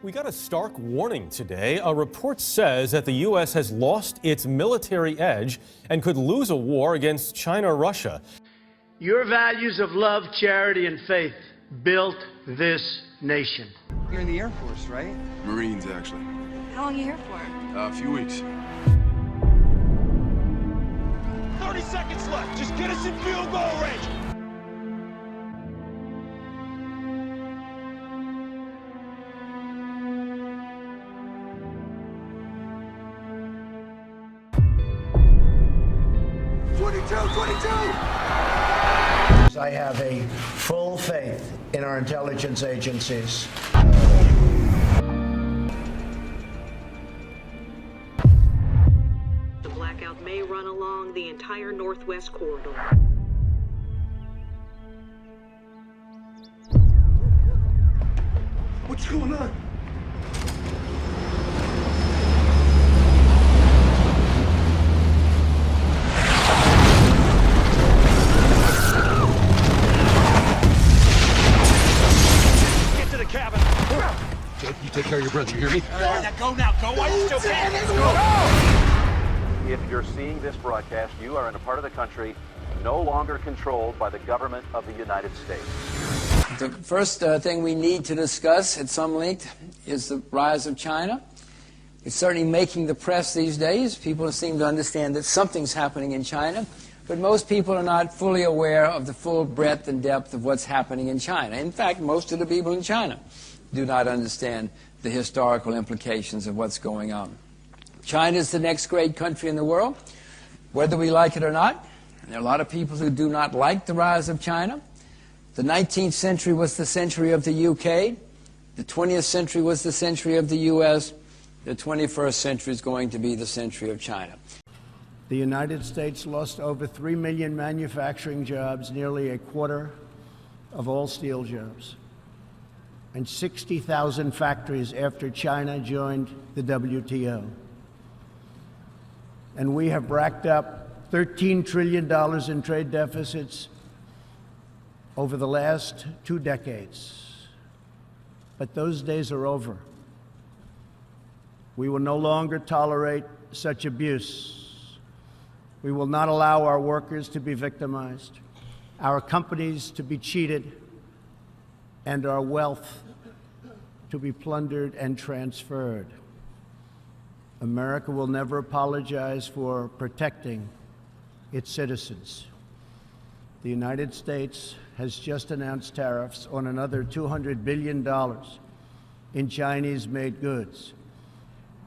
We got a stark warning today. A report says that the U.S. has lost its military edge and could lose a war against China-Russia. Your values of love, charity, and faith built this nation. You're in the Air Force, right? Marines, actually. How long are you here for? A few weeks. 30 seconds left. Just get us in field goal range. I have a full faith in our intelligence agencies. The blackout may run along the entire northwest corridor. What's going on? You take care of your brother, you hear me? Go now, go while you still can. If you're seeing this broadcast, you are in a part of the country no longer controlled by the government of the United States. The first thing we need to discuss at some length is the rise of China. It's certainly making the press these days. People seem to understand that something's happening in China, but most people are not fully aware of the full breadth and depth of what's happening in China. In fact, most of the people in China do not understand the historical implications of what's going on. China is the next great country in the world, whether we like it or not. There are a lot of people who do not like the rise of China. The 19th century was the century of the UK. The 20th century was the century of the US. The 21st century is going to be the century of China. The United States lost over 3 million manufacturing jobs, nearly a quarter of all steel jobs, and 60,000 factories after China joined the WTO. And we have racked up $13 trillion in trade deficits over the last 2 decades. But those days are over. We will no longer tolerate such abuse. We will not allow our workers to be victimized, our companies to be cheated, and our wealth to be plundered and transferred. America will never apologize for protecting its citizens. The United States has just announced tariffs on another $200 billion in Chinese-made goods,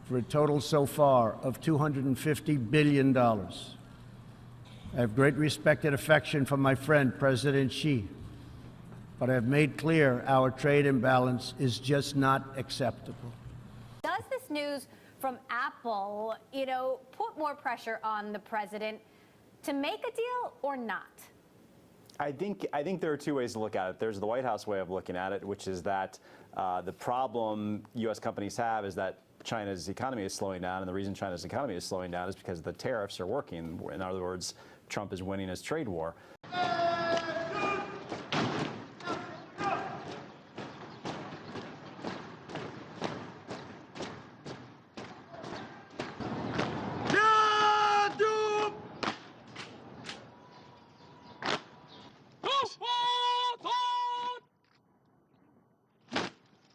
for a total so far of $250 billion. I have great respect and affection for my friend, President Xi, but I have made clear our trade imbalance is just not acceptable. Does this news from Apple, put more pressure on the president to make a deal or not? I think there are two ways to look at it. There's the White House way of looking at it, which is that the problem U.S. companies have is that China's economy is slowing down, and the reason China's economy is slowing down is because the tariffs are working. In other words, Trump is winning his trade war.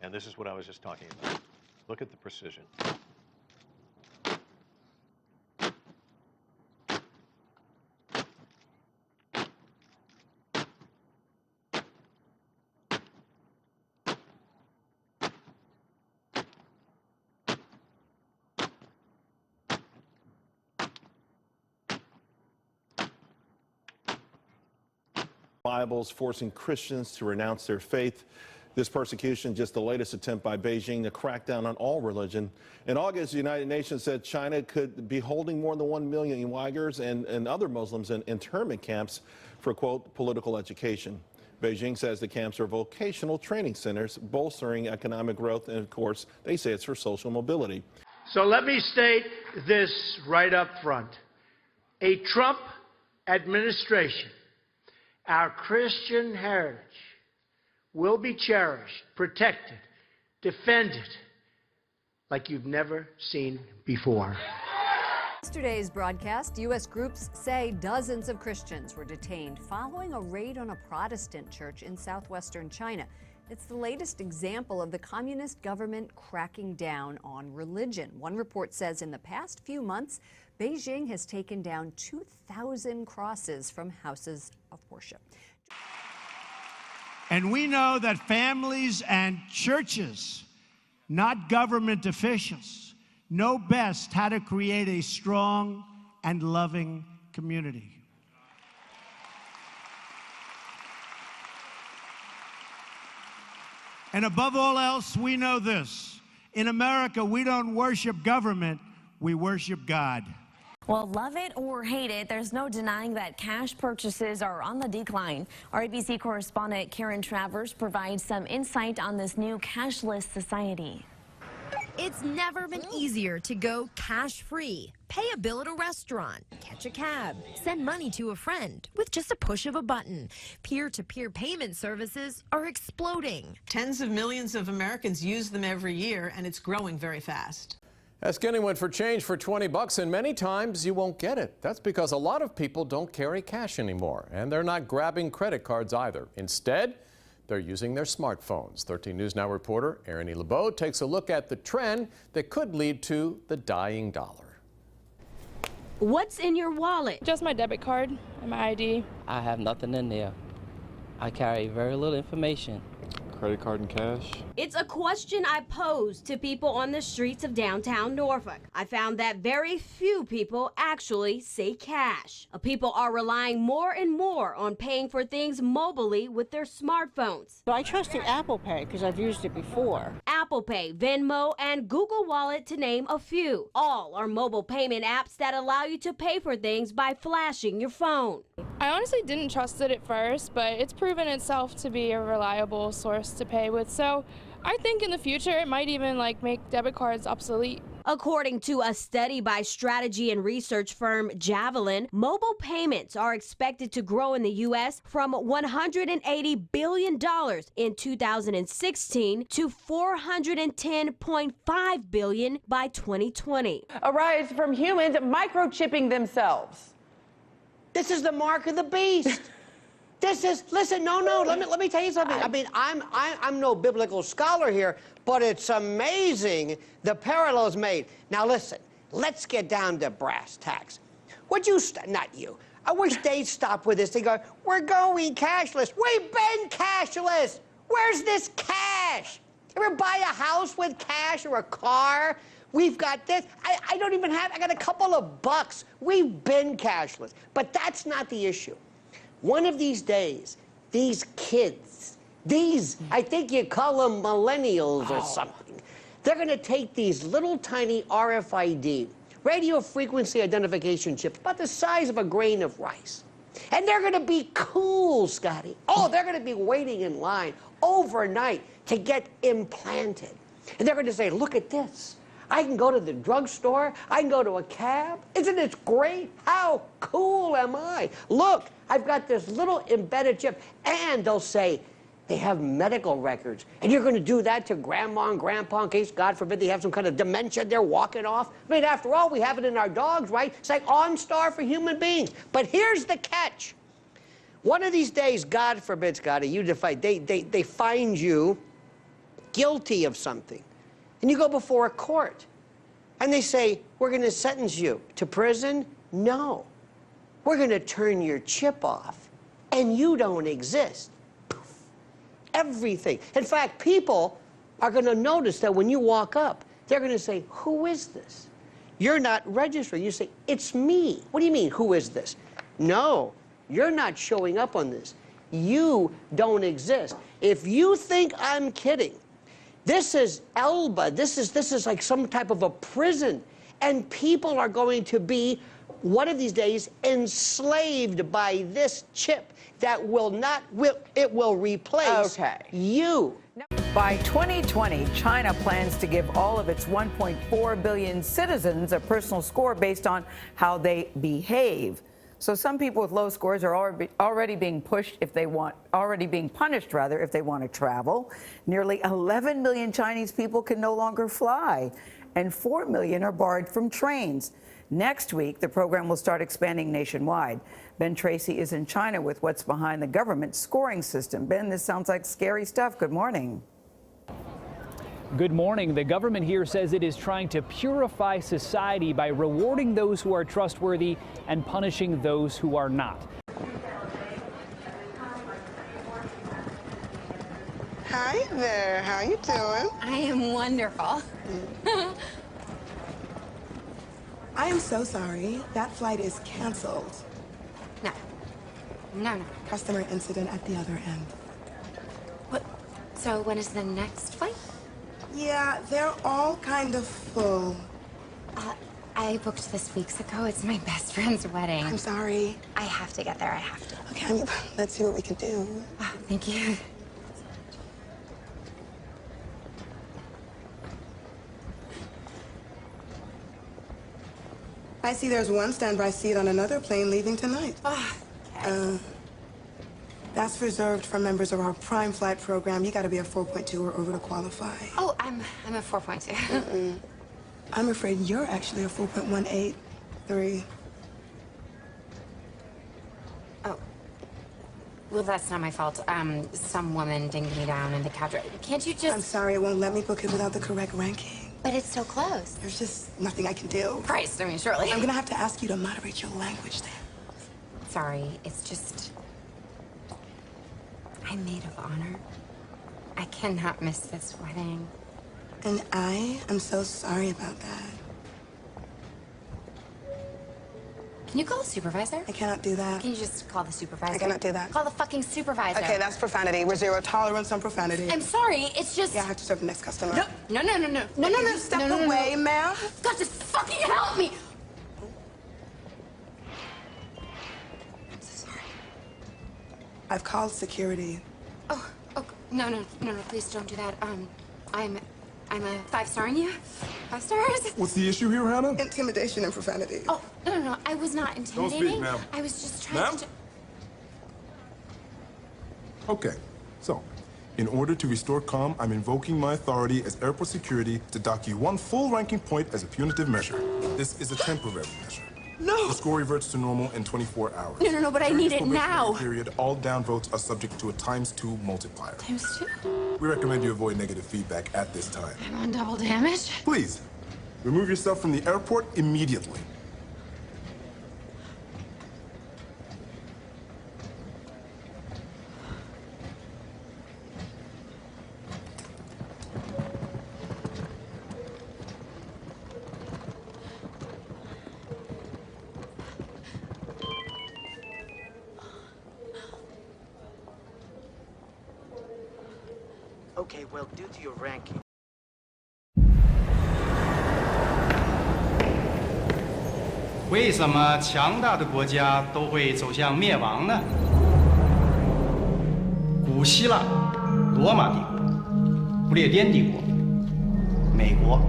And this is what I was just talking about. Look at the precision. Bibles forcing Christians to renounce their faith. This persecution just the latest attempt by Beijing to crack down on all religion. In August, the United Nations said China could be holding more than 1 million Uyghurs and other Muslims in internment camps for, quote, political education. Beijing says the camps are vocational training centers, bolstering economic growth, and of course, they say it's for social mobility. So let me state this right up front. A Trump administration, our Christian heritage, will be cherished, protected, defended, like you've never seen before. Yesterday's broadcast, U.S. groups say dozens of Christians were detained following a raid on a Protestant church in southwestern China. It's the latest example of the communist government cracking down on religion. One report says in the past few months, Beijing has taken down 2,000 crosses from houses of worship. And we know that families and churches, not government officials, know best how to create a strong and loving community. And above all else, we know this. In America, we don't worship government, we worship God. Well, love it or hate it, there's no denying that cash purchases are on the decline. Our ABC correspondent Karen Travers provides some insight on this new cashless society. It's never been easier to go cash-free. Pay a bill at a restaurant, catch a cab, send money to a friend with just a push of a button. Peer-to-peer payment services are exploding. Tens of millions of Americans use them every year, and it's growing very fast. Ask anyone for change for 20 bucks, and many times you won't get it. That's because a lot of people don't carry cash anymore, and they're not grabbing credit cards either. Instead, they're using their smartphones. 13 News Now reporter Erin E. LeBeau takes a look at the trend that could lead to the dying dollar. What's in your wallet? Just my debit card and my ID. I have nothing in there. I carry very little information. Credit card and cash? It's a question I posed to people on the streets of downtown Norfolk. I found that very few people actually say cash. People are relying more and more on paying for things mobilely with their smartphones. So I trusted Apple Pay because I've used it before. Apple Pay, Venmo, and Google Wallet to name a few. All are mobile payment apps that allow you to pay for things by flashing your phone. I honestly didn't trust it at first, but it's proven itself to be a reliable source to pay with. So I think in the future it might even make debit cards obsolete. According to a study by strategy and research firm Vigilant, mobile payments are expected to grow in the U.S. from $180 billion in 2016 to $410.5 billion by 2020. A rise from humans microchipping themselves. This is the mark of the beast. This is, listen, no, let me tell you something. I mean, I'm no biblical scholar here, but it's amazing the parallels made. Now listen, let's get down to brass tacks. Would you, not you, I wish they'd stop with this. They go, we're going cashless. We've been cashless. Where's this cash? Ever buy a house with cash or a car? We've got this. I don't even have, I got a couple of bucks. We've been cashless. But that's not the issue. One of these days, these kids, I think you call them millennials or something, they're going to take these little tiny RFID, radio frequency identification chips, about the size of a grain of rice. And they're going to be cool, Scotty. Oh, they're going to be waiting in line overnight to get implanted. And they're going to say, look at this. I can go to the drugstore. I can go to a cab. Isn't it great? How cool am I? Look, I've got this little embedded chip. And they'll say they have medical records. And you're going to do that to grandma and grandpa in case, God forbid, they have some kind of dementia they're walking off. I mean, after all, we have it in our dogs, right? It's like OnStar for human beings. But here's the catch. One of these days, God forbid, Scotty, they find you guilty of something. And you go before a court, and they say, we're going to sentence you to prison? No. We're going to turn your chip off, and you don't exist. Poof. Everything. In fact, people are going to notice that when you walk up, they're going to say, who is this? You're not registered. You say, it's me. What do you mean, who is this? No, you're not showing up on this. You don't exist. If you think I'm kidding, this is Elba. This is like some type of a prison. And people are going to be, one of these days, enslaved by this chip that it will replace you. By 2020, China plans to give all of its 1.4 billion citizens a personal score based on how they behave. So some people with low scores are already being punished if they want to travel. Nearly 11 million Chinese people can no longer fly, and 4 million are barred from trains. Next week, the program will start expanding nationwide. Ben Tracy is in China with what's behind the government scoring system. Ben, this sounds like scary stuff. Good morning. Good morning. The government here says it is trying to purify society by rewarding those who are trustworthy and punishing those who are not. Hi there. How you doing? I am wonderful. I am so sorry. That flight is canceled. No. Customer incident at the other end. What? So when is the next flight? Yeah, they're all kind of full. I booked this weeks ago. It's my best friend's wedding. I'm sorry. I have to get there. I have to. Okay, let's see what we can do. Oh, thank you. I see there's one standby seat on another plane leaving tonight. Oh, okay. That's reserved for members of our Prime Flight program. You got to be a 4.2 or over to qualify. Oh, I'm a 4.2. I'm afraid you're actually a 4.183. Oh. Well, that's not my fault. Some woman dinged me down in the couch. Can't you just... I'm sorry, it won't let me book it without the correct ranking. But it's so close. There's just nothing I can do. Christ, I mean, surely. I'm gonna have to ask you to moderate your language then. Sorry, it's just... I'm maid of honor. I cannot miss this wedding. And I am so sorry about that. Can you call the supervisor? I cannot do that. Can you just call the supervisor? I cannot do that. Call the fucking supervisor. Okay, that's profanity. We're zero tolerance on profanity. I'm sorry, it's just... Yeah, I have to serve the next customer. No. Step away, ma'am. God, just fucking help me! I'm so sorry. I've called security. Oh, no, please don't do that. I'm a 5-starring you. 5 stars. What's the issue here, Hannah? Intimidation and profanity. Oh, no. I was not intimidating. Don't speak, ma'am. I was just trying to... Okay, so, in order to restore calm, I'm invoking my authority as airport security to dock you 1 full ranking point as a punitive measure. This is a temporary measure. No! The score reverts to normal in 24 hours. No, but I During need this it now. Period, all down votes are subject to a ×2 multiplier. ×2? We recommend you avoid negative feedback at this time. I'm on double damage? Please, remove yourself from the airport immediately. Okay, well, due to your ranking. 为什么强大的国家都会走向灭亡呢？古希腊、罗马帝国、不列颠帝国、美国，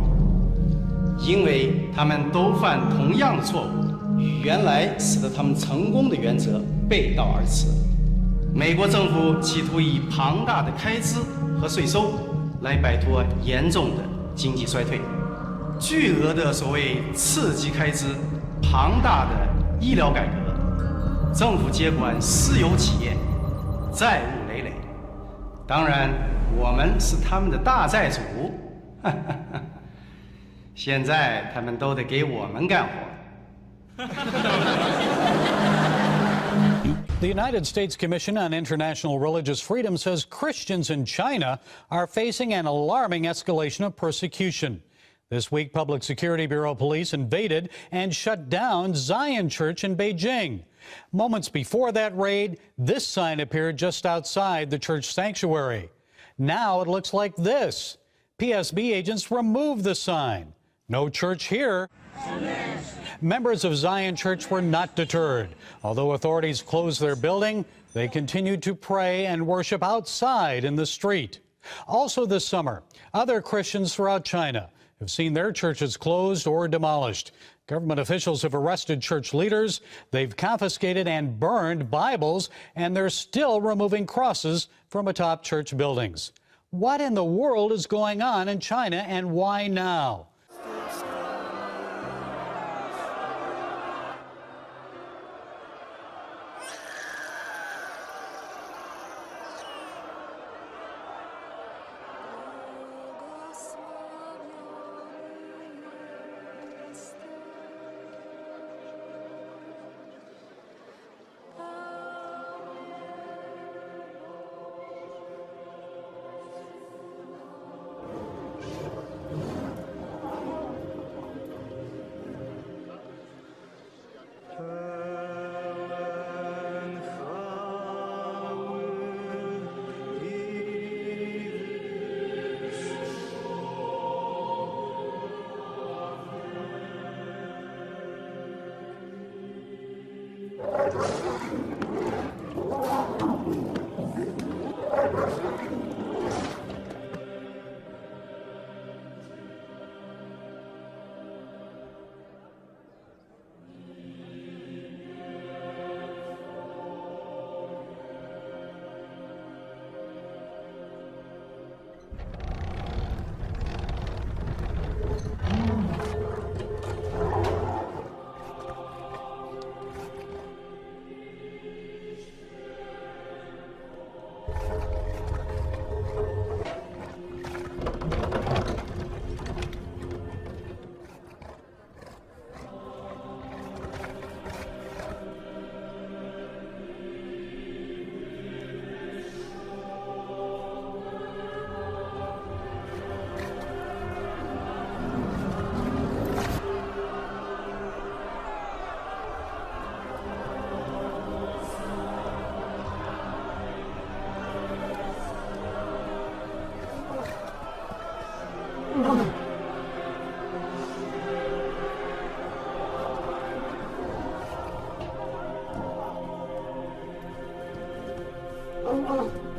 因为他们都犯同样的错误，与原来使得他们成功的原则背道而驰。美国政府企图以庞大的开支和税收来摆脱严重的经济衰退，巨额的所谓刺激开支。 庞大的医疗改革，政府接管私有企业，债务累累。当然，我们是他们的大债主。现在他们都得给我们干活。The United States Commission on International Religious Freedom says Christians in China are facing an alarming escalation of persecution. This week, Public Security Bureau police invaded and shut down Zion Church in Beijing. Moments before that raid, this sign appeared just outside the church sanctuary. Now it looks like this. PSB agents removed the sign. No church here. Amen. Members of Zion Church were not deterred. Although authorities closed their building, they continued to pray and worship outside in the street. Also this summer, other Christians throughout China have seen their churches closed or demolished. Government officials have arrested church leaders. They've confiscated and burned Bibles, and they're still removing crosses from atop church buildings. What in the world is going on in China, and why now? Oh.